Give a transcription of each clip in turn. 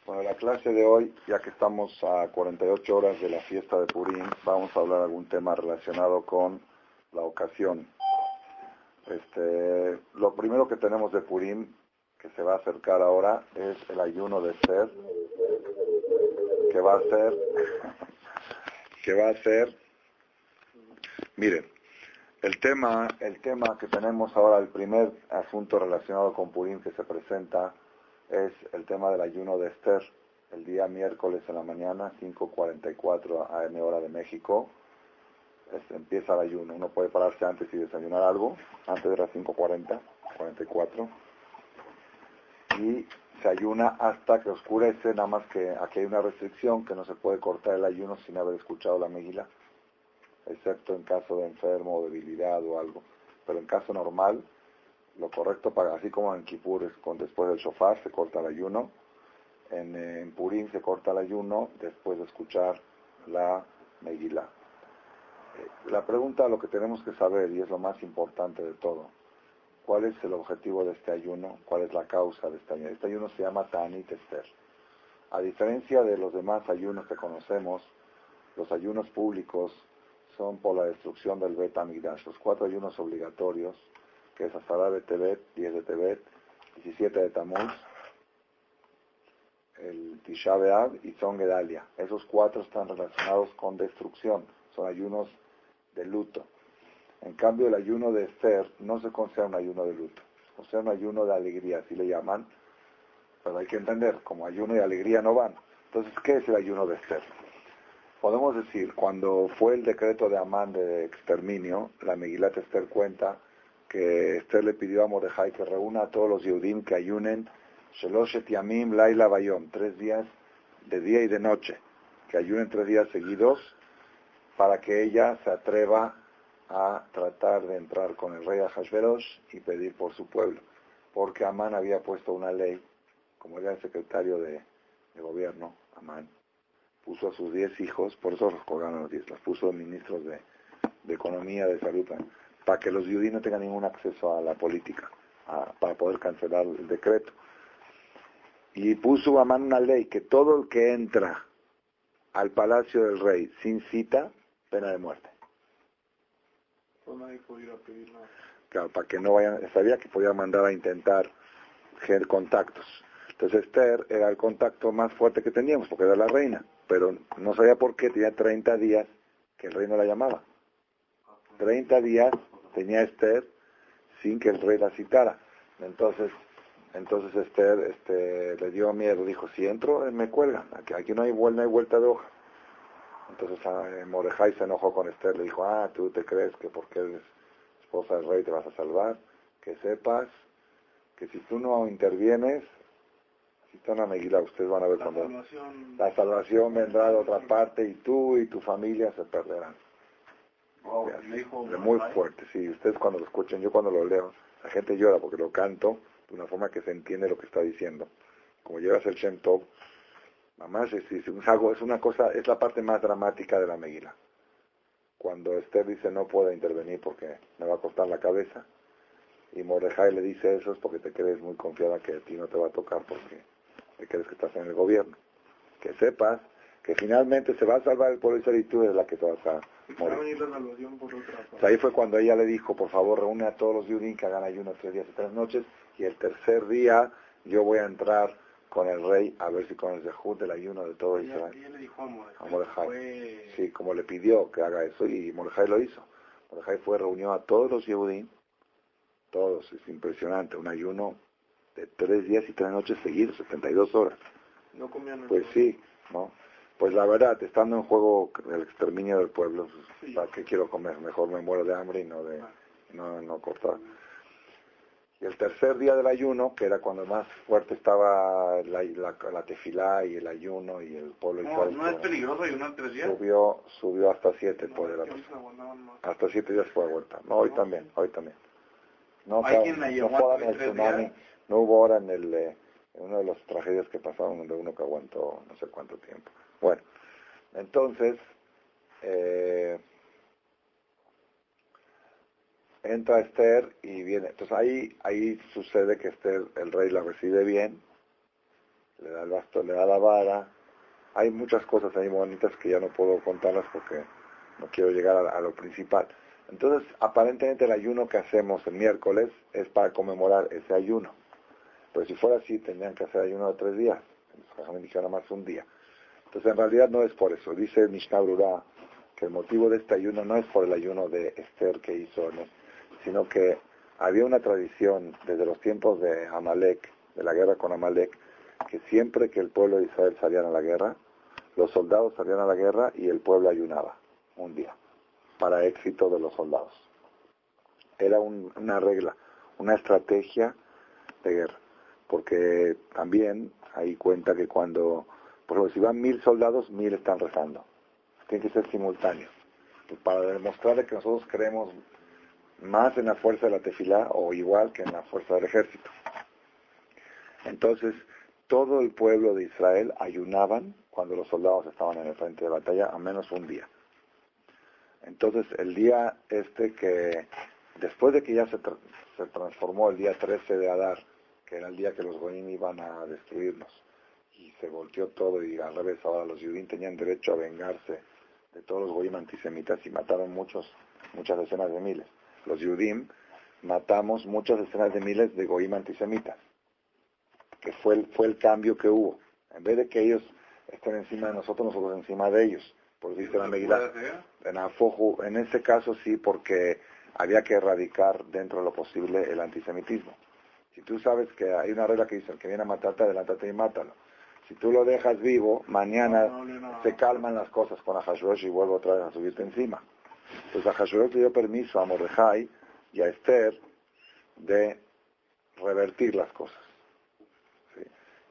Bueno, la clase de hoy, ya que estamos a 48 horas de la fiesta de Purim, vamos a hablar de algún tema relacionado con la ocasión. Lo primero que tenemos de Purim, que se va a acercar ahora, es el ayuno de Esther, que va a ser, miren, el tema que tenemos ahora, el primer asunto relacionado con Purim que se presenta, es el tema del ayuno de Esther, el día miércoles en la mañana, 5:44 AM hora de México, empieza el ayuno. Uno puede pararse antes y desayunar algo, antes de las 5:40, 44, y se ayuna hasta que oscurece, nada más que aquí hay una restricción, que no se puede cortar el ayuno sin haber escuchado la Megilá, excepto en caso de enfermo o debilidad o algo, pero en caso normal, lo correcto, así como en Kippur, después del shofar se corta el ayuno, en Purim se corta el ayuno después de escuchar la Megilá. La pregunta, lo que tenemos que saber, y es lo más importante de todo, ¿cuál es el objetivo de este ayuno? ¿Cuál es la causa de este ayuno? Este ayuno se llama Ta'anit Esther. A diferencia de los demás ayunos que conocemos, los ayunos públicos son por la destrucción del Bet HaMikdash. Los 4 ayunos obligatorios, que es Asará de Tebet, 10 de Tebet, 17 de Tamuz, el Tisha B'Av y Tzon Gedalia. Esos 4 están relacionados con destrucción, son ayunos de luto. En cambio, el ayuno de Esther no se considera un ayuno de luto, se considera un ayuno de alegría, así le llaman, pero hay que entender, como ayuno y alegría no van. Entonces, ¿qué es el ayuno de Esther? Podemos decir, cuando fue el decreto de Amán de exterminio, la Megilat Esther cuenta que Esther le pidió a Mordejai que reúna a todos los Yehudim que ayunen Sheloshet Yamim Laila Bayom, 3 días de día y de noche, que ayunen 3 días seguidos para que ella se atreva a tratar de entrar con el rey Ahasverosh y pedir por su pueblo, porque Amán había puesto una ley, como era el secretario de gobierno, Amán puso a sus 10 hijos, por eso los colgaron los 10, los puso ministros de economía, de salud, para que los judíos no tengan ningún acceso a la política, para poder cancelar el decreto. Y puso Amán una ley que todo el que entra al palacio del rey sin cita, pena de muerte. Pues nadie podía pedir nada. Claro, para que no vayan, sabía que podía mandar a intentar contactos. Entonces Esther era el contacto más fuerte que teníamos, porque era la reina, pero no sabía por qué, tenía 30 días que el rey no la llamaba. 30 días tenía Esther sin que el rey la citara. Entonces Esther le dio miedo, dijo, si entro me cuelgan, aquí no hay vuelta de hoja. Entonces Mordejai se enojó con Esther, le dijo, tú te crees que porque eres esposa del rey te vas a salvar, que sepas que si tú no intervienes, si están a Megilá, ustedes van a ver cuando la salvación vendrá de otra parte y tú y tu familia se perderán. Wow, muy fuerte, sí, ustedes cuando lo escuchen, yo cuando lo leo, la gente llora porque lo canto de una forma que se entiende lo que está diciendo. Como llevas el Shem Tov, mamá, es una cosa, es la parte más dramática de la Megilá. Cuando Esther dice no puedo intervenir porque me va a costar la cabeza, y Mordejai le dice eso es porque te crees muy confiada que a ti no te va a tocar porque te crees que estás en el gobierno. Que sepas que finalmente se va a salvar el pueblo de Israel y tú eres la que te vas a morir. Ahí fue cuando ella le dijo, por favor, reúne a todos los judíos que hagan ayuno 3 días y 3 noches, y el tercer día yo voy a entrar con el rey a ver si con el zehut del ayuno de todo Israel. Ella le dijo a Mordejai. Sí, como le pidió que haga eso, y Mordejai lo hizo. Mordejai reunió a todos los judíos, todos, es impresionante, un ayuno de 3 días y 3 noches seguidos, 72 horas. No comían. Pues sí, ¿no? Pues la verdad, estando en juego el exterminio del pueblo, pues, ¿para qué quiero comer? Mejor me muero de hambre y no cortar. Y el tercer día del ayuno, que era cuando más fuerte estaba la tefilá y el ayuno y el pueblo Israel. ¿No es peligroso ayunar 3 días? Subió hasta 7 por el hasta 7 días fue vuelta. No, hoy también. No, no fue en el tsunami, no hubo ahora en una de las tragedias que pasaron donde uno que aguantó no sé cuánto tiempo. Bueno, entonces entra Esther y viene. Entonces ahí sucede que Esther, el rey la recibe bien le da el bastón, le da la vara. Hay muchas cosas ahí bonitas que ya no puedo contarlas porque no quiero llegar a lo principal. Entonces, aparentemente el ayuno que hacemos el miércoles es para conmemorar ese ayuno. Pero si fuera así, tendrían que hacer ayuno de 3 días. Me dijeron nada más un día. Entonces, en realidad no es por eso. Dice el Mishnah Brura que el motivo de este ayuno no es por el ayuno de Esther que hizo, ¿no? Sino que había una tradición desde los tiempos de Amalek, de la guerra con Amalek, que siempre que el pueblo de Israel salían a la guerra, los soldados salían a la guerra y el pueblo ayunaba un día, para éxito de los soldados. Era una regla, una estrategia de guerra, porque también ahí cuenta que cuando, por ejemplo, si van 1000 soldados, 1000 están rezando. Tiene que ser simultáneo, pues para demostrar que nosotros creemos más en la fuerza de la tefilá o igual que en la fuerza del ejército. Entonces, todo el pueblo de Israel ayunaban cuando los soldados estaban en el frente de batalla, a menos un día. Entonces, el día que, después de que ya se transformó el día 13 de Adar, que era el día que los goyim iban a destruirnos, y se volteó todo, y al revés, ahora los judíos tenían derecho a vengarse de todos los goyim antisemitas, y mataron muchas decenas de miles. Los judíos matamos muchas decenas de miles de goyim antisemitas, que fue el cambio que hubo. En vez de que ellos estén encima de nosotros encima de ellos. Por dice la Megilá. En ese caso sí, porque había que erradicar dentro de lo posible el antisemitismo. Si tú sabes que hay una regla que dice, el que viene a matarte, adelántate y mátalo. Si tú lo dejas vivo, mañana se calman las cosas con Ahashverosh y vuelve otra vez a subirte encima. Entonces Ahashverosh le dio permiso a Mordejai y a Esther de revertir las cosas. ¿Sí?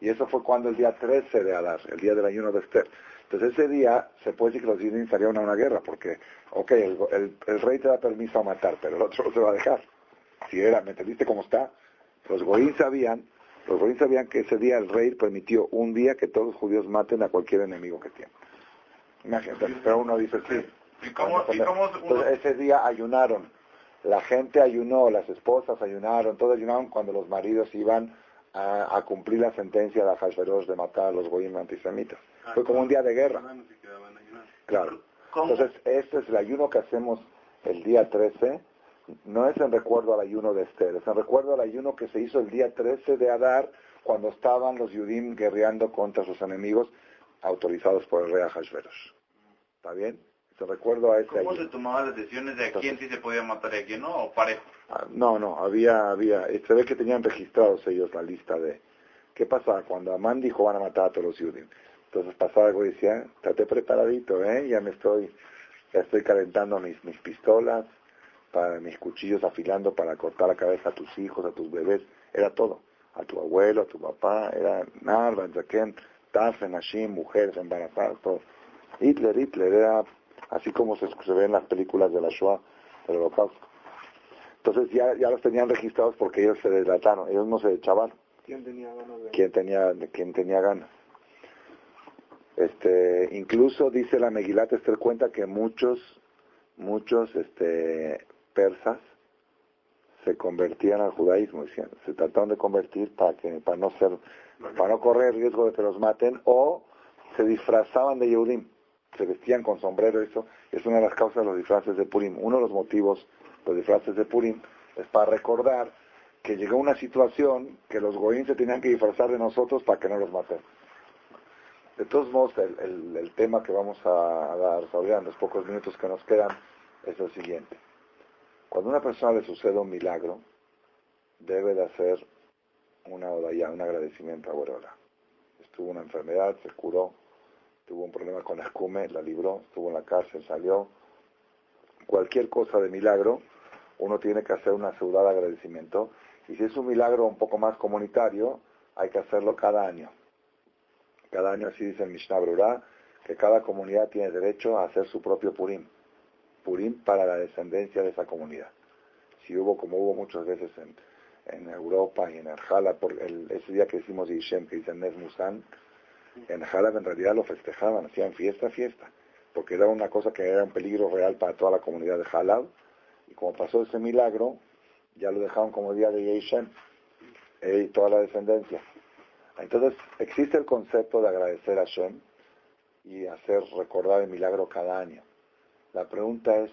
Y eso fue cuando el día 13 de Adar, el día del ayuno de Esther. Entonces ese día se puede decir que los judíos salieron a una guerra, porque, el rey te da permiso a matar, pero el otro no se va a dejar. Si ¿me entendiste cómo está? Los goyim sabían que ese día el rey permitió un día que todos los judíos maten a cualquier enemigo que tienen. Imagínate, pero uno dice sí. Entonces ese día ayunaron. La gente ayunó, las esposas ayunaron, todos ayunaron cuando los maridos iban a cumplir la sentencia de Ahashverosh de matar a los goyim antisemitas. Fue como un día de guerra. Claro. Entonces, este es el ayuno que hacemos el día 13. No es en recuerdo al ayuno de Esther, es en recuerdo al ayuno que se hizo el día 13 de Adar, cuando estaban los Yudim guerreando contra sus enemigos, autorizados por el rey Ahashverosh. ¿Está bien? Se recuerdo a ese ¿Cómo ayuno. se tomaban las decisiones de a quién sí se podía matar y a quién no, o parejo? No, había, se ve que tenían registrados ellos la lista de qué pasaba cuando Amán dijo van a matar a todos los Yudim. Entonces pasaba algo y decía, estate preparadito, ya estoy calentando mis pistolas, para mis cuchillos afilando para cortar la cabeza a tus hijos, a tus bebés, era todo, a tu abuelo, a tu papá, era Narva, Zaken, Tafen, Hashim, mujeres embarazadas, todo. Hitler era así como se ve en las películas de la Shoah, del Holocausto. Entonces ya los tenían registrados porque ellos se delataron, ellos no se echaban. ¿Quién tenía ganas de...? ¿Quién tenía ganas? Incluso dice la Megilat Esther cuenta que muchos persas se convertían al judaísmo, decían, se trataron de convertir para no correr el riesgo de que los maten, o se disfrazaban de Yehudim, se vestían con sombrero. Eso es una de las causas de los disfraces de Purim. Uno de los motivos de los disfraces de Purim es para recordar que llegó una situación que los goyim se tenían que disfrazar de nosotros para que no los maten. De todos modos, el tema que vamos a dar sobre en los pocos minutos que nos quedan es el siguiente. Cuando a una persona le sucede un milagro, debe de hacer una odaya, un agradecimiento a Boreola. Estuvo una enfermedad, se curó, tuvo un problema con la escume, la libró, estuvo en la cárcel, salió. Cualquier cosa de milagro, uno tiene que hacer una seudá de agradecimiento. Y si es un milagro un poco más comunitario, hay que hacerlo cada año. Cada año, así dice el Mishnah Brura, que cada comunidad tiene derecho a hacer su propio Purim. Purim para la descendencia de esa comunidad. Si como hubo muchas veces en Europa y en el Jalab, ese día que hicimos Yishem, que dicen Nes Musan, en Jalab en realidad lo festejaban, hacían fiesta, porque era una cosa que era un peligro real para toda la comunidad de Jalab, y como pasó ese milagro, ya lo dejaron como día de Yishem, y toda la descendencia. Entonces, existe el concepto de agradecer a Hashem y hacer recordar el milagro cada año. La pregunta es,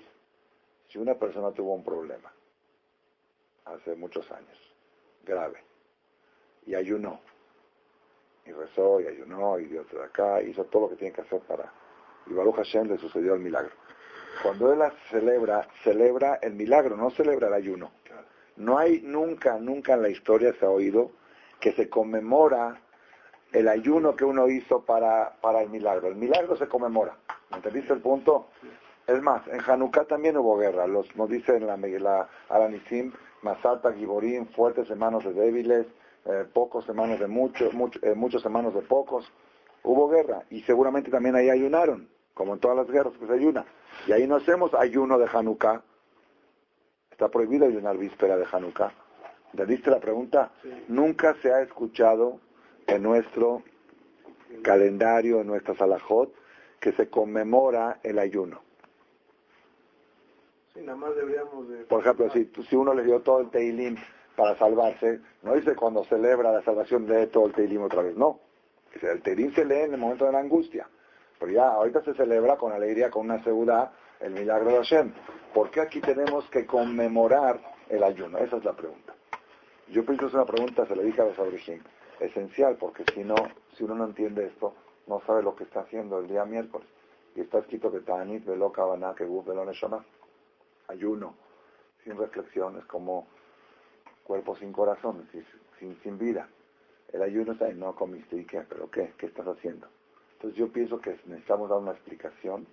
si una persona tuvo un problema hace muchos años, grave, y ayunó, y rezó, y ayunó, y dio de acá, hizo todo lo que tiene que hacer para... Y Baruch Hashem le sucedió el milagro. Cuando él la celebra el milagro, no celebra el ayuno. No hay nunca en la historia se ha oído que se conmemora el ayuno que uno hizo para el milagro. El milagro se conmemora. ¿Me entendiste el punto? Es más, en Hanukkah también hubo guerra. Nos dice en la Alanisim, Masata, Giborim, fuertes hermanos de débiles, pocos hermanos de muchos hermanos de pocos. Hubo guerra y seguramente también ahí ayunaron, como en todas las guerras que se ayuna. Y ahí no hacemos ayuno de Hanukkah. Está prohibido ayunar víspera de Hanukkah. ¿Entendiste la pregunta? Sí. Nunca se ha escuchado en nuestro calendario, en nuestra salahot, que se conmemora el ayuno. Sí, nada más deberíamos de... Por ejemplo, si uno le dio todo el Teilim para salvarse, no dice cuando celebra la salvación de todo el Teilim otra vez, no. El Teilim se lee en el momento de la angustia. Pero ya ahorita se celebra con alegría, con una seguridad, el milagro de Hashem. ¿Por qué aquí tenemos que conmemorar el ayuno? Esa es la pregunta. Yo pienso que es una pregunta, se le dije a los Abrishim, esencial, porque si uno no entiende esto, no sabe lo que está haciendo el día miércoles. Y está escrito que Ta'anit velo kavaná que guf velo neshama. Ayuno sin reflexión es como cuerpo sin corazón, sin vida. El ayuno está ahí, no comiste y qué, pero ¿qué estás haciendo? Entonces yo pienso que necesitamos dar una explicación,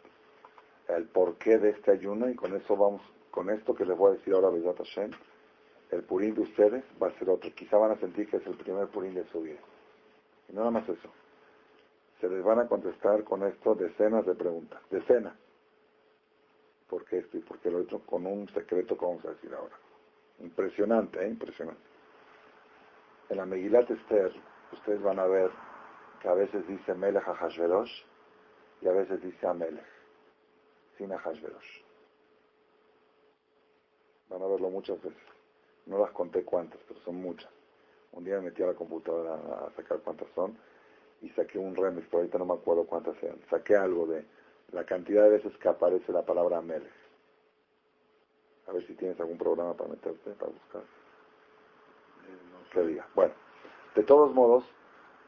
el porqué de este ayuno, y con esto que les voy a decir ahora, Bezat Hashem, el purín de ustedes va a ser otro. Quizá van a sentir que es el primer purín de su vida. Y no nada más eso. Se les van a contestar con esto decenas de preguntas. Decenas. ¿Por qué esto y por qué lo otro? Con un secreto que vamos a decir ahora. Impresionante, impresionante. En la Megilat Esther, ustedes van a ver que a veces dice Melech Ahashverosh y a veces dice Amelech, sin Ahashverosh. Van a verlo muchas veces. No las conté cuántas, pero son muchas. Un día me metí a la computadora a sacar cuántas son y saqué un remix, pero ahorita no me acuerdo cuántas eran. Saqué algo de la cantidad de veces que aparece la palabra Amelech. A ver si tienes algún programa para meterte, para buscar. Que diga. Bueno, de todos modos,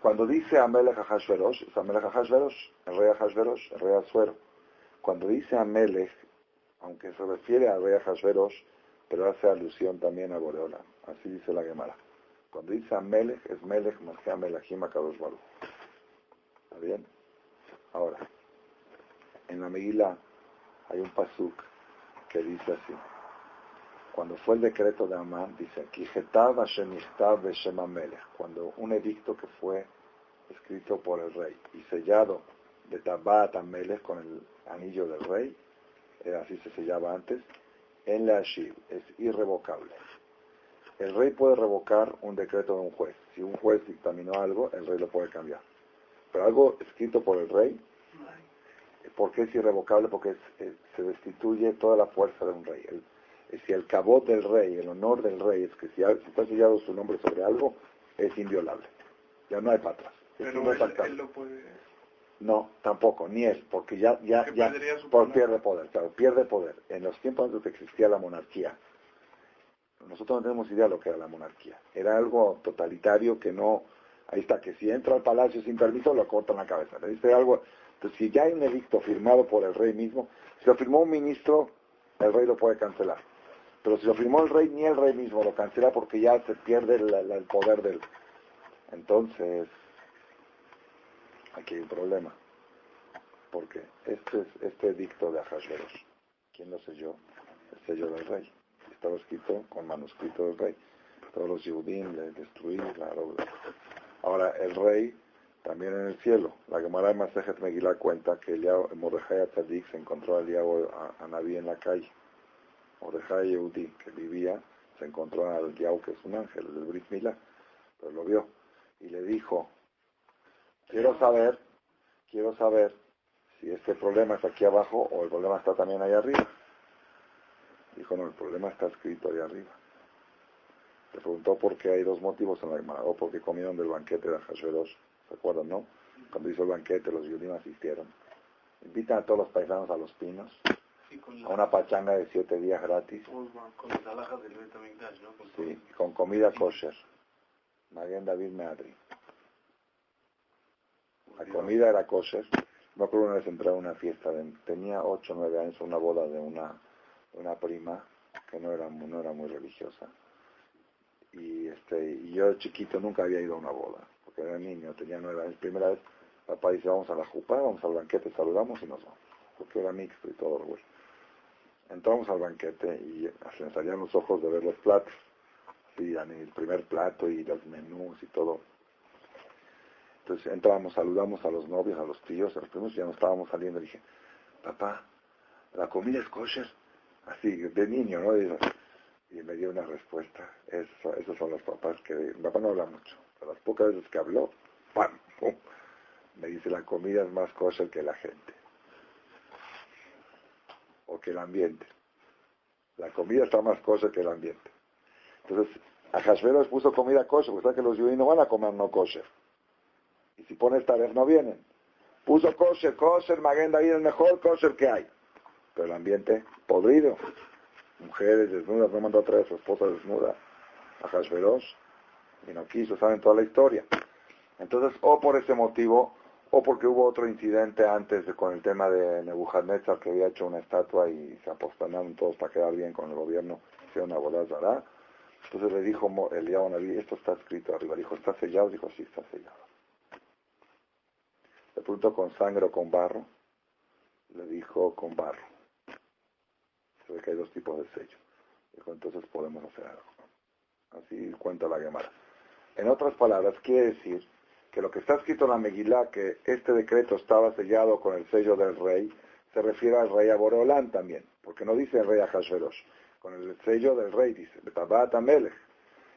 cuando dice Amelech Ahashverosh, es Amelech Ahashverosh, el rey Ahashverosh, el rey Asuero. Cuando dice Amelech, aunque se refiere al rey Ahashverosh, pero hace alusión también a Boreolam. Así dice la Gemara. Cuando dice Amelech, es Melech Malchei Melachim HaKadosh Baruch. ¿Está bien? Ahora, en la Megilá hay un pasuk que dice así. Cuando fue el decreto de Amán, dice, cuando un edicto que fue escrito por el rey y sellado de Tabat Amelech con el anillo del rey, así se sellaba antes, en la Ashiv, es irrevocable. El rey puede revocar un decreto de un juez. Si un juez dictaminó algo, el rey lo puede cambiar. Pero algo escrito por el rey, ¿por qué es irrevocable? Porque se destituye toda la fuerza de un rey. Si el cabot del rey, el honor del rey, es que si está sellado su nombre sobre algo, es inviolable. Ya no hay para atrás. Pero él lo puede... No, tampoco, ni él, porque ya pierde poder, claro, pierde poder. En los tiempos antes que existía la monarquía, nosotros no tenemos idea de lo que era la monarquía. Era algo totalitario que no... Ahí está, que si entra al palacio sin permiso, lo cortan la cabeza. Le dice algo... Entonces, si ya hay un edicto firmado por el rey mismo, si lo firmó un ministro, el rey lo puede cancelar. Pero si lo firmó el rey, ni el rey mismo lo cancela porque ya se pierde el poder del... Entonces, aquí hay un problema. Porque este edicto de Ahashverosh, ¿quién lo selló? El sello del rey. Estaba escrito con manuscrito del rey. Todos los Yehudim le destruir. Ahora, el rey, también en el cielo. La Gemara de Masejet Megilá cuenta que Mordejai Tzadik se encontró al a Naví en la calle. Mordejai Yehudí, que vivía, se encontró al Yahu, que es un ángel, el del Brit Milá, pero lo vio. Y le dijo, quiero saber si este problema está aquí abajo o el problema está también ahí arriba. Dijo, no, el problema está escrito ahí arriba. Le preguntó por qué hay dos motivos en la Gemara, o porque comieron del banquete de Hashverosh, ¿se acuerdan, no? Cuando hizo el banquete, los judíos asistieron. Invitan a todos los paisanos a los pinos, a una pachanga de 7 días gratis. Con las alhajas del Betamigdash, ¿no? Sí, con comida kosher. Maguen David Meadri. La comida era kosher. Me acuerdo una vez entré a una fiesta, tenía 8 o 9 años, una boda de una prima que no era muy religiosa. Y yo chiquito nunca había ido a una boda, porque era niño, tenía 9 años. Primera vez, papá dice, vamos a la jupá, vamos al banquete, saludamos y nos vamos. Porque era mixto y todo, güey. Entramos al banquete y se me salían los ojos de ver los platos. Sí, el primer plato y los menús y todo. Entonces entramos, saludamos a los novios, a los tíos, a los primos, y ya no estábamos saliendo. Dije, papá, ¿la comida es kosher? Así, de niño, ¿no? Y me dio una respuesta. Esos son los papás que... Mi papá no habla mucho, pero las pocas veces que habló, ¡pam! ¡Pum! Me dice, la comida es más kosher que la gente. O que el ambiente. La comida está más kosher que el ambiente. Entonces, a Hashverosh puso comida kosher, porque sabe que los judíos no van a comer no kosher. Y si pones taref no vienen. Puso kosher, Maguen David, el mejor kosher que hay. Pero el ambiente podrido. Mujeres desnudas, no mandó a traer a su esposa desnuda a Hashverosh. Y no quiso, saben toda la historia. Entonces, o por ese motivo, o porque hubo otro incidente antes con el tema de Nebuchadnezzar, que había hecho una estatua y se apostanaron todos para quedar bien con el gobierno, hicieron una boda zará. Entonces le dijo Eliyahu Naví, esto está escrito arriba. Dijo, ¿está sellado? Dijo, sí, está sellado. Le preguntó, ¿con sangre o con barro? Le dijo, con barro. Se ve que hay dos tipos de sello. Dijo, entonces podemos hacer algo. Así cuenta la Gemara. En otras palabras, quiere decir que lo que está escrito en la Megilá, que este decreto estaba sellado con el sello del rey, se refiere al rey a Boreolán también, porque no dice el rey a Hashverosh, con el sello del rey dice, Betabat Amelech,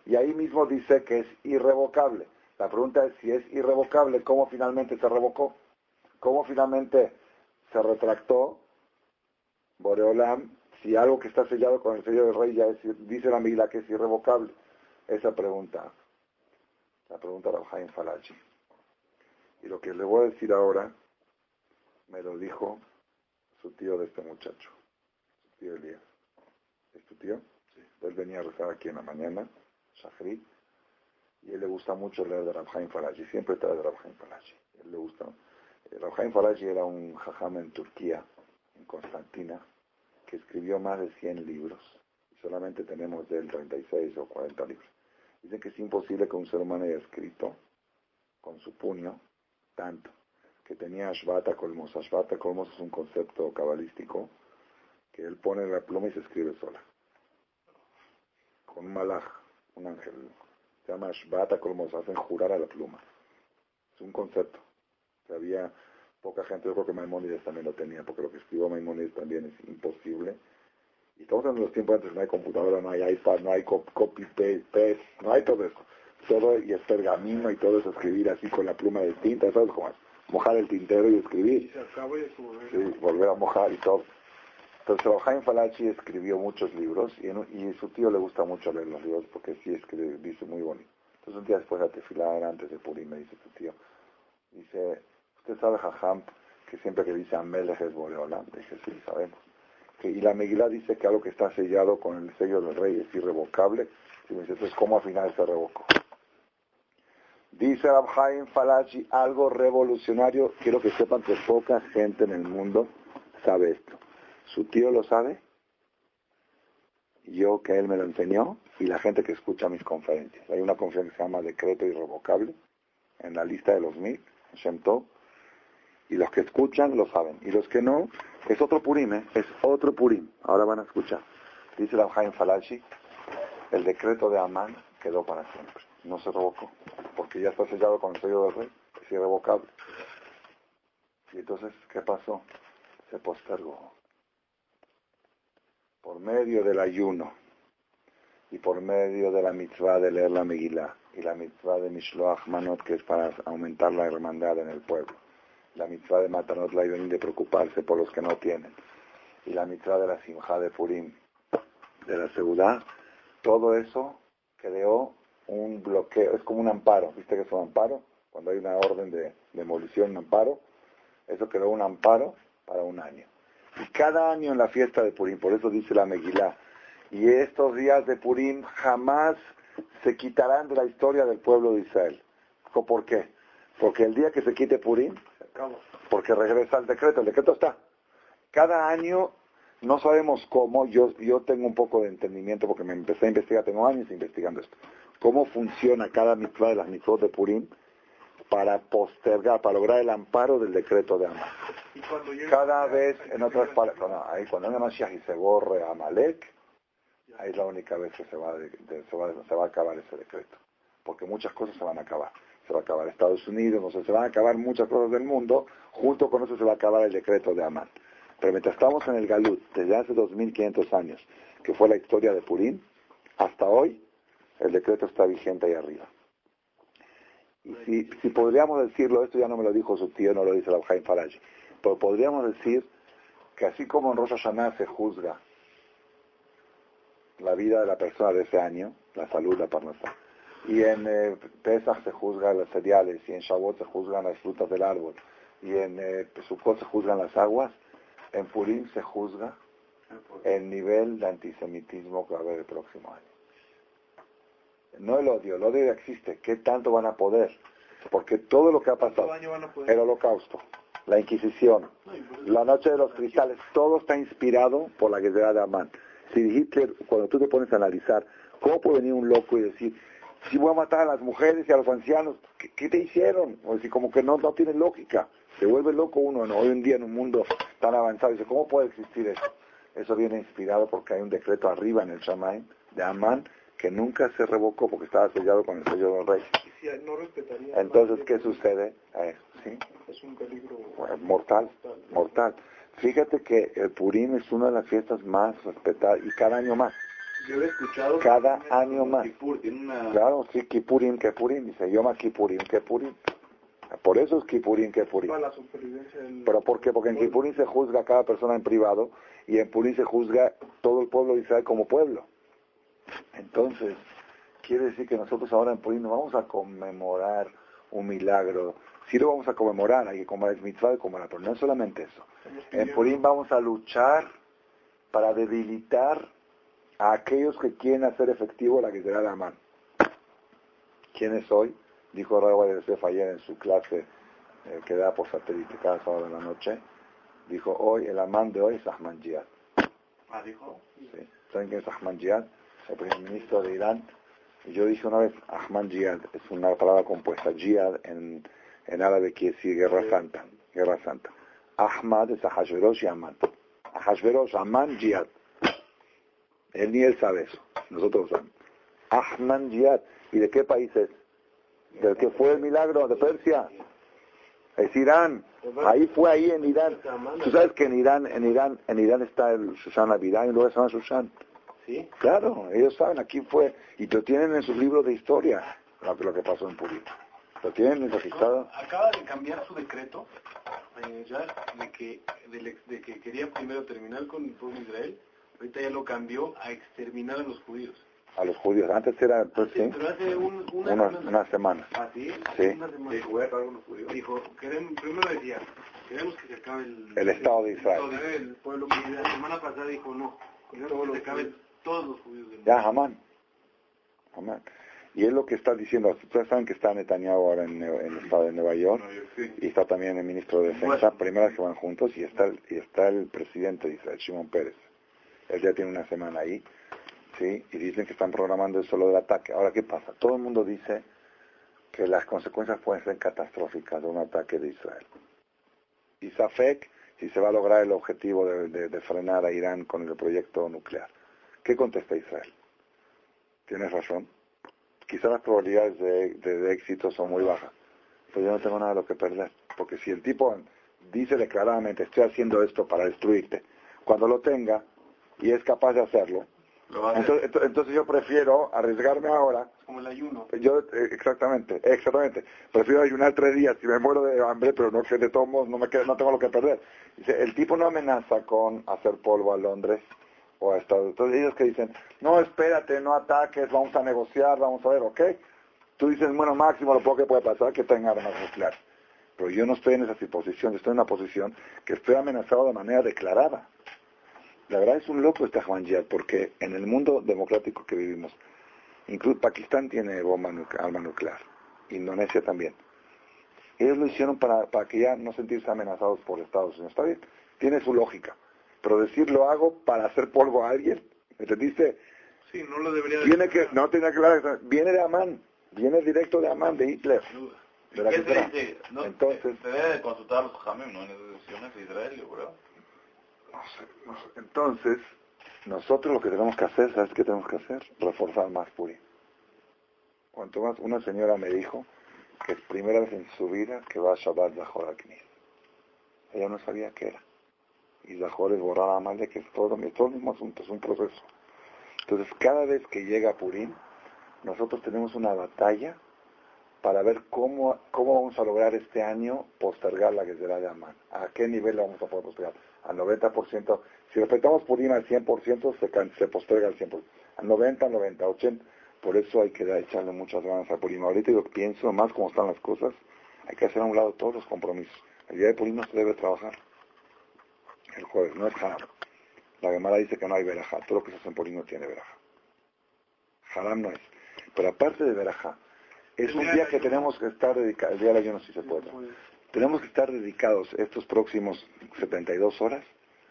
y ahí mismo dice que es irrevocable. La pregunta es, si es irrevocable, ¿cómo finalmente se revocó? ¿Cómo finalmente se retractó Boreolán, si algo que está sellado con el sello del rey ya dice la Megilá que es irrevocable? Esa pregunta. La pregunta de Rav Haim Falachi. Y lo que le voy a decir ahora, me lo dijo su tío de este muchacho, su tío Elías. ¿Es tu tío? Sí. Él venía a rezar aquí en la mañana, Shachrit, y él le gusta mucho leer de Rav Haim Falachi, siempre trae de Rav Haim Falachi. Él le gusta. Rav Haim Falachi era un jajam en Turquía, en Constantina, que escribió más de 100 libros, y solamente tenemos de él 36 o 40 libros. Dicen que es imposible que un ser humano haya escrito con su puño tanto, que tenía Ashvata Kolmos. Ashvata Kolmos es un concepto cabalístico que él pone en la pluma y se escribe sola. Con un malaj, un ángel. Se llama Ashvata Kolmos, hacen jurar a la pluma. Es un concepto que había poca gente, yo creo que Maimónides también lo tenía, porque lo que escribió Maimónides también es imposible. Y estamos en los tiempos antes, no hay computadora, no hay iPad, no hay copy-paste, no hay todo eso. Todo, y es pergamino y todo eso, escribir así con la pluma de tinta, ¿sabes cómo es? Mojar el tintero y escribir. Y se acaba y volver a mojar y todo. Entonces, Rav Haim Falachi escribió muchos libros y su tío le gusta mucho leer los libros porque sí dice muy bonito. Entonces, un día después de la tefilá, era antes de Purim, me dice su tío, dice, ¿usted sabe, Jajam, que siempre que dice Amelech es Boreolán? Dije, sí, sabemos. Y la Megilá dice que algo que está sellado con el sello del rey es irrevocable. Y me dice, entonces, ¿cómo al final se revocó? Dice Rav Haim Falachi algo revolucionario. Quiero que sepan que poca gente en el mundo sabe esto. Su tío lo sabe, yo que él me lo enseñó, y la gente que escucha mis conferencias. Hay una conferencia que se llama Decreto Irrevocable, en la lista de los 1000, Shem Tov, y los que escuchan lo saben, y los que no, es otro Purim, es otro Purim. Ahora van a escuchar. Dice Rav Haim Falachi, el decreto de Amán quedó para siempre, no se revocó, porque ya está sellado con el sello del rey, es irrevocable. Y entonces, ¿qué pasó? Se postergó. Por medio del ayuno, y por medio de la mitzvah de leer la Megilá, y la mitzvah de Mishloach Manot, que es para aumentar la hermandad en el pueblo, la mitzvah de Matanot Laidonim, de preocuparse por los que no tienen, y la mitzvah de la Simjá de Purim, de la Seudá, todo eso creó un bloqueo, es como un amparo, ¿viste que es un amparo? Cuando hay una orden de demolición, un amparo, eso creó un amparo para un año. Y cada año en la fiesta de Purim, por eso dice la Megilá, y estos días de Purim jamás se quitarán de la historia del pueblo de Israel. ¿Por qué? Porque el día que se quite Purim, Se acaba. porque regresa el decreto está. Cada año, no sabemos cómo, yo tengo un poco de entendimiento porque me empecé a investigar, tengo años investigando esto, cómo funciona cada mitzvah de las mitzvot de Purim para postergar, para lograr el amparo del decreto de Amán. Y cuando llega Cada vez, en otras palabras, ahí cuando hay Mashiach y se borre Amalek, ahí es la única vez que se va a acabar ese decreto. Porque muchas cosas se van a acabar. Se va a acabar Estados Unidos, no sé, se van a acabar muchas cosas del mundo, junto con eso se va a acabar el decreto de Amán. Pero mientras estamos en el Galut, desde hace 2500 años, que fue la historia de Purim, hasta hoy, el decreto está vigente ahí arriba. Y si podríamos decirlo, esto ya no me lo dijo su tío, no lo dice el Jaime Faraji, pero podríamos decir que así como en Rosh Hashanah se juzga la vida de la persona de ese año, la salud, la parnasá, y en Pesach se juzgan los cereales, y en Shavuot se juzgan las frutas del árbol, y en Sukkot se juzgan las aguas, en Purim se juzga el nivel de antisemitismo que va a haber el próximo año. No el odio ya existe. ¿Qué tanto van a poder? Porque todo lo que ha pasado, el holocausto, la Inquisición, la noche de los cristales, todo está inspirado por la guerra de Amán. Si Hitler, cuando tú te pones a analizar, ¿cómo puede venir un loco y decir, si voy a matar a las mujeres y a los ancianos, ¿qué te hicieron? O decir, como que no tiene lógica. Se vuelve loco uno, ¿no? Hoy en día en un mundo tan avanzado. Dice, ¿cómo puede existir eso? Eso viene inspirado porque hay un decreto arriba en el Shamaim de Amán que nunca se revocó porque estaba sellado con el sello del rey. Si no respetaría. Entonces, ¿qué sucede? ¿Sí? Es un peligro mortal. Fíjate que el Purim es una de las fiestas más respetadas y cada año más. Yo he escuchado cada año más. Claro, sí, Kipurim, dice Yom Kipurim, Kipurim. Por eso es Kipurim. Para la supervivencia del... ¿Pero por qué? Porque en Kipurim se juzga a cada persona en privado y en Purim se juzga todo el pueblo de Israel como pueblo. Entonces, quiere decir que nosotros ahora en Purim no vamos a conmemorar un milagro. Sí lo vamos a conmemorar, hay que comer el mitzvah de comer, pero no es solamente eso. En Purim vamos a luchar para debilitar a aquellos que quieren hacer efectivo la guerra de Amán. ¿Quién es hoy? Dijo Rabbi Yosef ayer en su clase que da por satélite cada sábado de la noche. Dijo, hoy, el Amán de hoy es Ahmadinejad. ¿Dijo? Sí. ¿Saben quién es Ahmadinejad? El primer ministro de Irán. Y yo dije una vez, Ahmadinejad es una palabra compuesta. Jihad en árabe quiere decir guerra santa. Guerra santa. Ahmad es Ahashverosh y Amán. Ahashverosh, Amán, Jihad. Él ni él sabe eso. Nosotros sabemos. Ahmadinejad. ¿Y de qué país es? ¿Del que fue el milagro? ¿De Persia? Es Irán. Ahí en Irán. Tú sabes que en Irán está el Shushan Avidán y luego se llama Shushan. ¿Sí? Claro, ellos saben, aquí fue, y lo tienen en sus libros de historia, lo que pasó en Purim. Lo tienen registrado. Acaba de cambiar su decreto, ya, de que quería primero terminar con el pueblo de Israel, ahorita ya lo cambió a exterminar a los judíos. A los judíos, antes era, pues sí, Pero hace una semana. ¿Ah, sí? Sí. Una semana. Dijo, primero decía, queremos que se acabe El Estado de Israel. El pueblo judío. La semana pasada dijo, no, queremos que se acaben todos los judíos del mundo. Ya, Amán. Y es lo que está diciendo, ustedes saben que está Netanyahu ahora en el estado de Nueva York, y está también el ministro de Defensa, primeras que van juntos, y está el presidente de Israel, Shimon Peres. Él ya tiene una semana ahí, ¿sí? Y dicen que están programando eso lo del ataque. Ahora, ¿qué pasa? Todo el mundo dice que las consecuencias pueden ser catastróficas de un ataque de Israel. Y Safek, si se va a lograr el objetivo de frenar a Irán con el proyecto nuclear. ¿Qué contesta Israel? Tienes razón. Quizás las probabilidades de éxito son muy bajas, pero yo no tengo nada de lo que perder, porque si el tipo dice declaradamente, estoy haciendo esto para destruirte, cuando lo tenga y es capaz de hacerlo, entonces yo prefiero arriesgarme ahora. Como el ayuno. Exactamente, prefiero ayunar 3 días si me muero de hambre, pero no que de todos modos no tengo lo que perder. Dice, el tipo no amenaza con hacer polvo a Londres o a Estados Unidos. Entonces ellos que dicen, no, espérate, no ataques, vamos a negociar, vamos a ver, ¿ok? Tú dices, bueno, máximo lo poco que puede pasar que tenga armas nucleares. Pero yo no estoy en esa posición, estoy en una posición que estoy amenazado de manera declarada. La verdad es un loco este Ahmadinejad, porque en el mundo democrático que vivimos, incluso Pakistán tiene arma nuclear, Indonesia también. Ellos lo hicieron para que ya no sentirse amenazados por Estados Unidos. Está bien, tiene su lógica. Pero decir lo hago para hacer polvo a alguien, ¿entendiste? Sí, no lo debería decir. No tiene que ver, viene de Amán, viene directo de Amán, de Hitler. De ¿qué se dice? No, entonces, se debe consultar a los Jamim, ¿no? En esas decisiones de Israel, yo creo. No sé. Entonces, nosotros lo que tenemos que hacer, ¿sabes qué tenemos que hacer? Reforzar más Purim. Cuanto más, una señora me dijo que es primera vez en su vida que va a Shabbat Zahor al-Knis. Ella no sabía qué era. Y Zahor es borrar a Amalek, que es todo el mismo asunto, es un proceso. Entonces, cada vez que llega Purim, nosotros tenemos una batalla para ver cómo vamos a lograr este año postergar la Gezerá de Amán. ¿A qué nivel la vamos a poder postergar? Al 90%. Si respetamos Purim al 100%, se posterga al 100%. Al 90, al 90, 80. Por eso hay que echarle muchas ganas a Purim. Ahorita yo pienso, más como están las cosas, hay que hacer a un lado todos los compromisos. El día de Purim no se debe trabajar. El jueves, no es haram. La Gemara dice que no hay verajá. Todo lo que se hace en Purim no tiene verajá. Haram no es. Pero aparte de verajá, es un día que tenemos que estar dedicados. El día del ayuno sí se puede. Tenemos que estar dedicados estos próximos 72 horas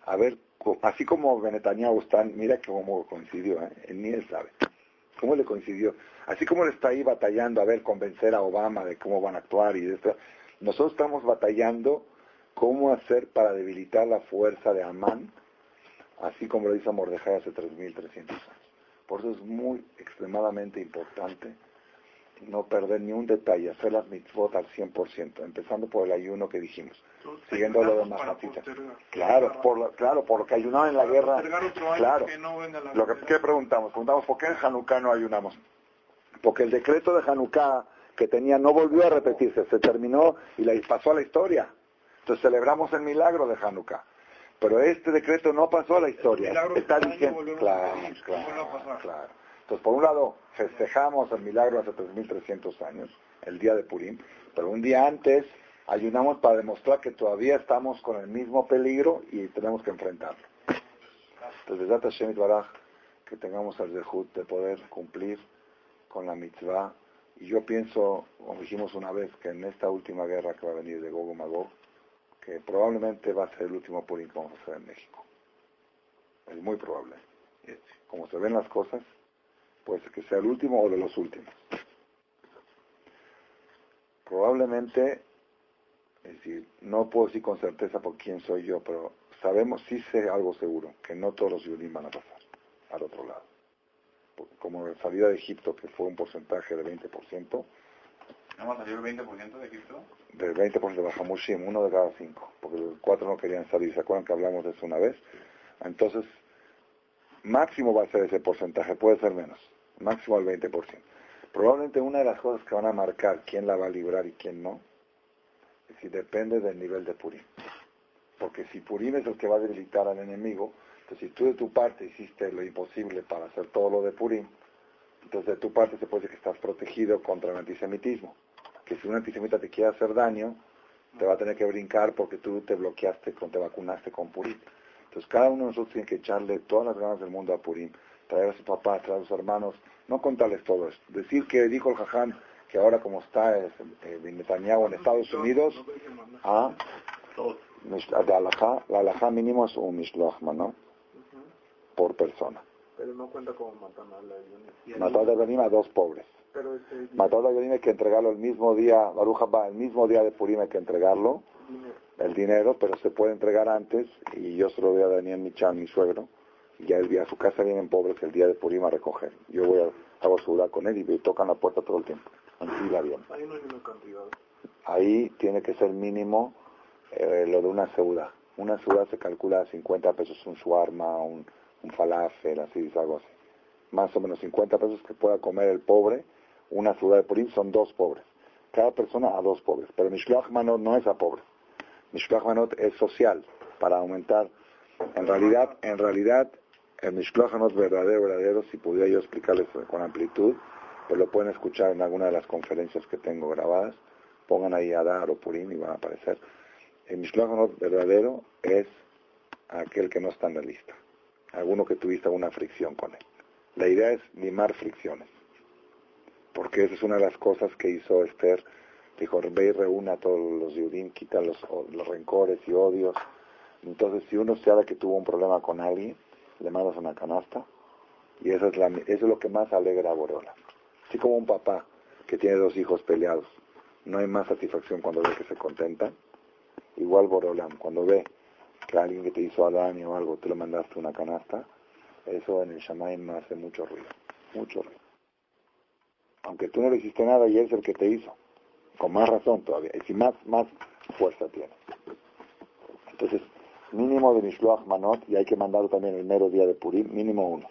a ver, así como Netanyahu están, mira cómo coincidió, ni él sabe. ¿Cómo le coincidió? Así como él está ahí batallando a ver, convencer a Obama de cómo van a actuar y de esto, nosotros estamos batallando cómo hacer para debilitar la fuerza de Amán, así como lo hizo Mordejai hace 3.300 años. Por eso es muy extremadamente importante no perder ni un detalle, hacer las mitzvot al 100%, empezando por el ayuno que dijimos, siguiendo lo de Mahatita. Claro, por lo que ayunaban en la guerra. Claro. ¿Qué preguntamos? Preguntamos, ¿por qué en Hanukkah no ayunamos? Porque el decreto de Hanukkah que tenía no volvió a repetirse, se terminó y pasó a la historia. Entonces celebramos el milagro de Hanukkah. Pero este decreto no pasó a la historia. Está diciendo, claro. Entonces, por un lado, festejamos el milagro hace 3.300 años, el día de Purim, pero un día antes ayunamos para demostrar que todavía estamos con el mismo peligro y tenemos que enfrentarlo. Entonces, Bezat Hashem Baraj, que tengamos el zehut de poder cumplir con la mitzvah. Y yo pienso, como dijimos una vez, que en esta última guerra que va a venir de Gog y Magog, que probablemente va a ser el último Purim que vamos a hacer en México. Es muy probable. Como se ven las cosas, puede ser que sea el último o de los últimos. Probablemente, es decir, no puedo decir con certeza por quién soy yo, pero sabemos, sí sé algo seguro, que no todos los judíos van a pasar al otro lado. Como la salida de Egipto, que fue un porcentaje de 20%. ¿No salió el 20% de Egipto? Del 20% de Bajamushim, 1 de cada 5, porque los 4 no querían salir. ¿Se acuerdan que hablamos de eso una vez? Entonces, máximo va a ser ese porcentaje, puede ser menos, máximo el 20%. Probablemente una de las cosas que van a marcar quién la va a librar y quién no, es si depende del nivel de Purim. Porque si Purim es el que va a debilitar al enemigo, entonces si tú de tu parte hiciste lo imposible para hacer todo lo de Purim, entonces de tu parte se puede decir que estás protegido contra el antisemitismo. Que si un antisemita te quiere hacer daño, te va a tener que brincar porque tú te bloqueaste, te vacunaste con Purim. Entonces cada uno de nosotros tiene que echarle todas las ganas del mundo a Purim, traer a su papá, traer a sus hermanos, no contarles todo esto. Decir que dijo el Jajam que ahora como está Netanyahu en Estados Unidos, la alajá mínimo es un mishloach, ¿no? Por persona. Pero no cuenta como matanal. Matar de Benim a 2 pobres. Matar de Benim hay que entregarlo el mismo día, Baruch Haba, el mismo día de Purim hay que entregarlo, el dinero, pero se puede entregar antes, y yo se lo doy a Daniel Michan, mi suegro, y ya el día a su casa vienen pobres el día de Purim a recoger. Yo hago ciudad con él y tocan la puerta todo el tiempo, en fila bien. Ahí no hay una cantidad. Ahí tiene que ser mínimo lo de una ciudad. Una ciudad se calcula a 50 pesos un shawarma, un falafel, así, algo así. Más o menos 50 pesos que pueda comer el pobre. Una ciudad de Purim son 2 pobres. Cada persona a 2 pobres. Pero Mishloach Manot no es a pobres. Mishloach Manot es social, para aumentar. En realidad, El Mishloach Manot verdadero, si pudiera yo explicarles con amplitud, pues lo pueden escuchar en alguna de las conferencias que tengo grabadas. Pongan ahí Adar o Purim y van a aparecer. El Mishloach Manot verdadero es aquel que no está en la lista. Alguno que tuviste alguna fricción con él. La idea es limar fricciones. Porque esa es una de las cosas que hizo Esther. Dijo, ve y reúna a todos los Yudim, quita los rencores y odios. Entonces, si uno sabe que tuvo un problema con alguien, le mandas una canasta, y eso es lo que más alegra a Boreola. Así como un papá que tiene 2 hijos peleados, no hay más satisfacción cuando ve que se contentan. Igual Boreola, cuando ve que alguien que te hizo daño o algo, te lo mandaste una canasta, eso en el Shamayim hace mucho ruido, mucho ruido. Aunque tú no le hiciste nada y él es el que te hizo, con más razón todavía, y si más fuerza tiene. Entonces, mínimo de Mishloach Manot, y hay que mandarlo también el mero día de Purim, mínimo 1.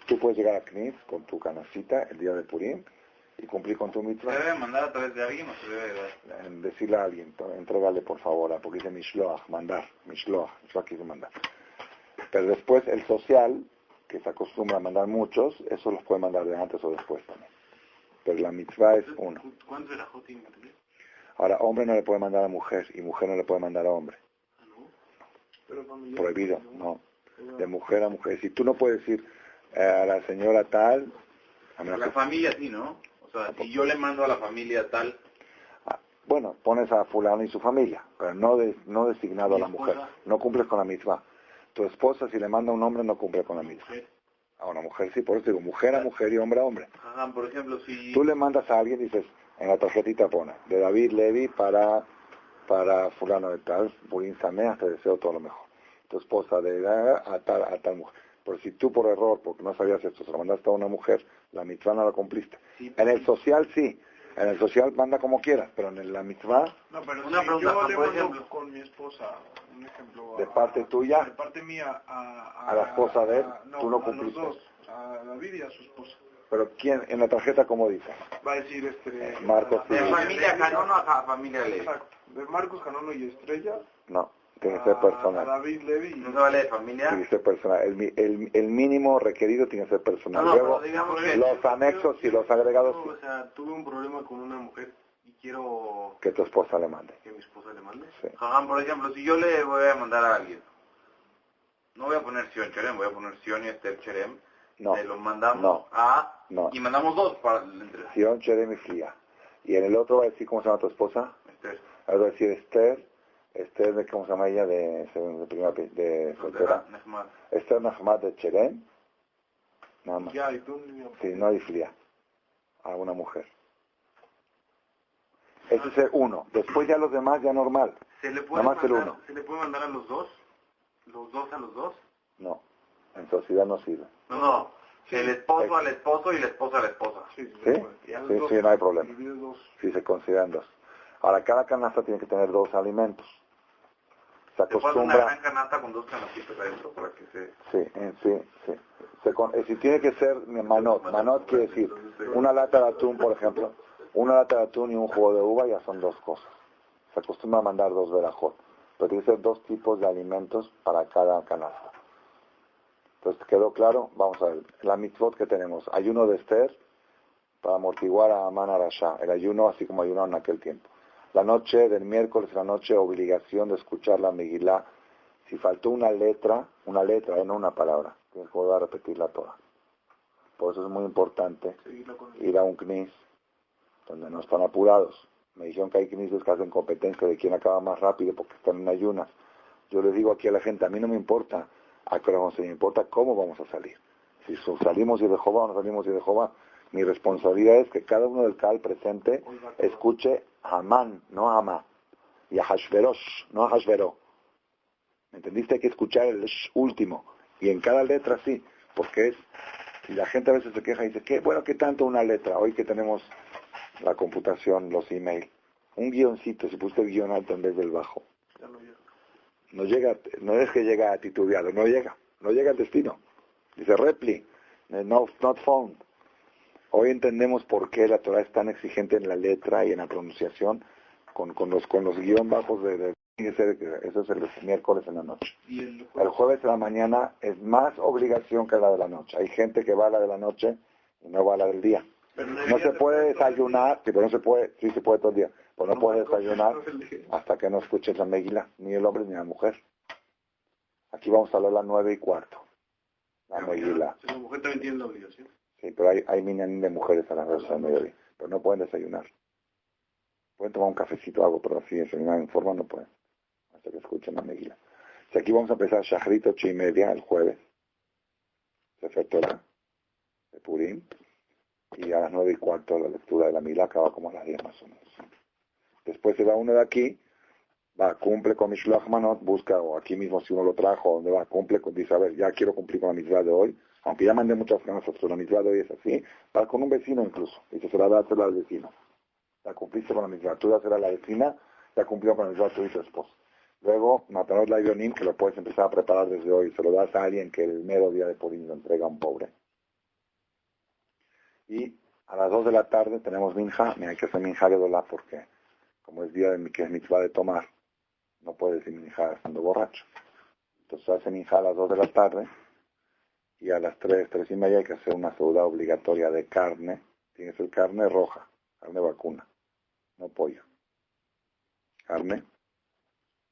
Tú puedes llegar a Knis con tu canacita el día de Purim y cumplir con tu mitzvah. ¿Se debe mandar a través de alguien o se debe dar? Decirle a alguien, entrégale por favor, porque dice Mishloach, mandar, Mishloach quiere mandar. Pero después el social, que se acostumbra a mandar muchos, eso los puede mandar de antes o después también. Pero la mitzvah es 1. ¿Cuántos era Jotim? Ahora, hombre no le puede mandar a mujer y mujer no le puede mandar a hombre. Prohibido, no. De mujer a mujer. Si tú no puedes decir a la señora tal... A la familia sí, ¿no? O sea, si yo le mando a la familia tal... Bueno, pones a fulano y su familia, pero no designado a la mujer. No cumples con la mitzvah. Tu esposa, si le manda a un hombre, no cumple con la mitzvah. A una mujer sí, por eso digo, mujer a mujer y hombre a hombre. Ajá, por ejemplo, si... Tú le mandas a alguien y dices, en la tarjetita pone, de David Levi para fulano de tal, Purim Sameach, te deseo todo lo mejor. Tu esposa de a tal mujer. Pero si tú por error, porque no sabías esto, se lo mandaste a una mujer, la mitzvah no la cumpliste. Sí, en el social sí, en el social manda como quieras, pero en la mitzvah... No, pero una pregunta, yo le mando con mi esposa, un ejemplo... ¿De parte tuya? De parte mía a la esposa de él, tú no cumpliste. A los dos, a David y a su esposa. Pero ¿quién? En la tarjeta, ¿cómo dice? Va a decir Marcos. ¿De familia Canono a familia Levi? Exacto. De Marcos Canono y Estrella. No, tiene que ser personal. A David Levi. ¿No se vale de familia? Tiene que ser personal. El mínimo requerido tiene que ser personal. No, luego, pero digamos que los anexos y los agregados... O sea, tuve un problema con una mujer y quiero... Que tu esposa le mande. Que mi esposa le mande. Sí. Ajá, por ejemplo, si yo le voy a mandar a alguien, no voy a poner Sion Cherem, voy a poner Sion y Esther Cherem. No. Se lo mandamos No. Y mandamos 2 para el entre. Sion, Cherem y Flia. Y en el otro va a decir, ¿cómo se llama tu esposa? Esther. Va a decir Esther de, ¿cómo se llama ella? De soltera. Esther Nahmad de Cherem. Nada más. Ya, y tú, sí, no hay Flia. A una mujer. Ese es el 1. Después ya los demás ya normal. ¿Se le puede nada más mandar, el 1. ¿Se le puede mandar a los dos? ¿Los dos a los dos? No. En sociedad no sirve. No. Sí. El esposo al esposo y la esposa a la esposa. Sí, no hay problema. Sí, se consideran 2. Ahora, cada canasta tiene que tener 2 alimentos. Se acostumbra... una gran canasta con 2 canastitas adentro para que se... Sí. Si tiene que ser manot quiere decir una lata de atún, por ejemplo. Una lata de atún y un jugo de uva ya son 2 cosas. Se acostumbra a mandar 2 verajot. Pero tiene que ser 2 tipos de alimentos para cada canasta. Entonces, ¿quedó claro? Vamos a ver. La mitzvot que tenemos. Ayuno de Esther para amortiguar a Amán Arashá. El ayuno así como ayunaron en aquel tiempo. La noche del miércoles, la noche, obligación de escuchar la Megilá. Si faltó una letra, no una palabra. Tienes que volver a repetirla toda. Por eso es muy importante ir a un knis donde no están apurados. Me dijeron que hay knises que hacen competencia de quién acaba más rápido porque están en ayunas. Yo les digo aquí a la gente, a mí no me importa a qué hora vamos a salir, me importa cómo vamos a salir. Si salimos y de Jehová o no salimos y de Jehová, mi responsabilidad es que cada uno del cal presente escuche a Amán, no a Amá, y a Hashverosh, no a Hashveró. ¿Me entendiste? Hay que escuchar el último, y en cada letra sí, porque es, y la gente a veces se queja y dice, ¿qué tanto una letra? Hoy que tenemos la computación, los emails, un guioncito, si pusiste el guión alto en vez del bajo, no llega, no es que llega a titubeado, no llega al destino. Dice repli, not found. Hoy entendemos por qué la Torah es tan exigente en la letra y en la pronunciación con los guión bajos eso es el miércoles en la noche. Y El jueves en la mañana es más obligación que la de la noche. Hay gente que va a la de la noche y no va a la del día. Pero No se puede desayunar, pero no se puede, sí se puede todo el día, pero no puede desayunar hasta que no escuches la Megilá, ni el hombre ni la mujer. Aquí vamos a hablar a las 9:15, la Megilá. La mujer también tiene la obligación. Sí, pero hay minyanim de mujeres a las 12 del mediodía, pero no pueden desayunar. Pueden tomar un cafecito o algo, pero así desayunar en forma no pueden, hasta que escuchen la Megilá. Si aquí vamos a empezar Shachrit 8:30 el jueves, Sefer Torah de Purim, y a las 9:15 la lectura de la Milá acaba como a las 10 más o menos. Después se va uno de aquí, cumple con Mishloach Manot, busca, o aquí mismo si uno lo trajo, donde va, cumple, dice, a ver, ya quiero cumplir con la mitzvah de hoy, aunque ya mandé muchas ganas, pero la mitzvah de hoy es así, va con un vecino incluso, dice, se la da al vecino. Ya cumpliste con la mitzvah, tú das a la vecina, ya cumplió con la mitzvah tú y tu esposo. Luego, Matanot Laivionim, que lo puedes empezar a preparar desde hoy, se lo das a alguien que el mero día de Purim lo entrega a un pobre. Y a las 2 de la tarde tenemos minja, hay que hacer minja Gedolá porque como es día de que es mitzvah de tomar, no puede decir minja estando borracho. Entonces hace minja a las 2 de la tarde y a las 3:30 hay que hacer una seudá obligatoria de carne. Tiene que ser carne roja, carne vacuna, no pollo. Carne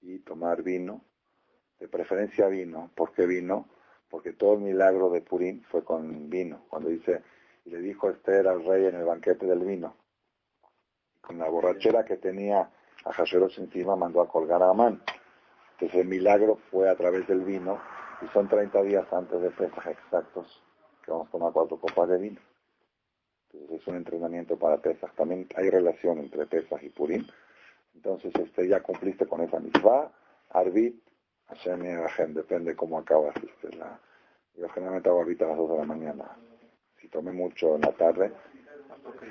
y tomar vino, de preferencia vino. ¿Por qué vino? Porque todo el milagro de Purim fue con vino. Cuando dice, y le dijo Esther al rey en el banquete del vino, con la borrachera que tenía a Hashverosh encima, mandó a colgar a Amán. Entonces el milagro fue a través del vino, y son 30 días antes de Pesaj exactos, que vamos a tomar 4 copas de vino. Entonces es un entrenamiento para Pesaj. También hay relación entre Pesaj y Purim. Entonces ya cumpliste con esa mitzvah, Arbit, Hashem y Hashem, depende cómo acabas. Yo generalmente hago Arbit a las 2 de la mañana. Si tomé mucho en la tarde,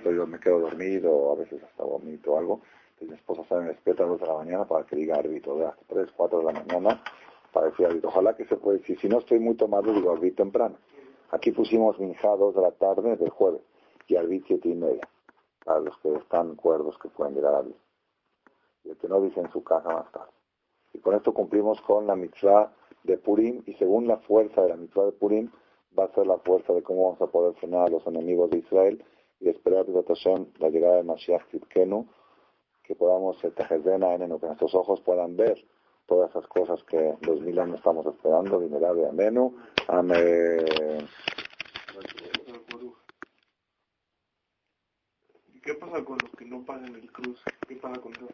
yo me quedo dormido, o a veces hasta vomito o algo. Entonces mi esposa se me despierta a las 2 de la mañana para que diga Arbit, o de hasta 3, 4 de la mañana para decir Arbit. Ojalá que se pueda decir, si no estoy muy tomado, digo Arbit temprano. Aquí pusimos minja 2 de la tarde del jueves y Arbit 7:30, para los que están cuerdos que pueden llegar a Arbit. Y el que no dice en su casa más tarde. Y con esto cumplimos con la mitzvah de Purim, y según la fuerza de la mitzvah de Purim, va a ser la fuerza de cómo vamos a poder frenar a los enemigos de Israel y esperar la llegada de Mashiach Tzidkenu, que podamos, que nuestros ojos puedan ver todas esas cosas que 2000 años estamos esperando. Dinero de Amenu. Amén. ¿Y qué pasa con los que no pagan el cruz? ¿Qué pasa con eso?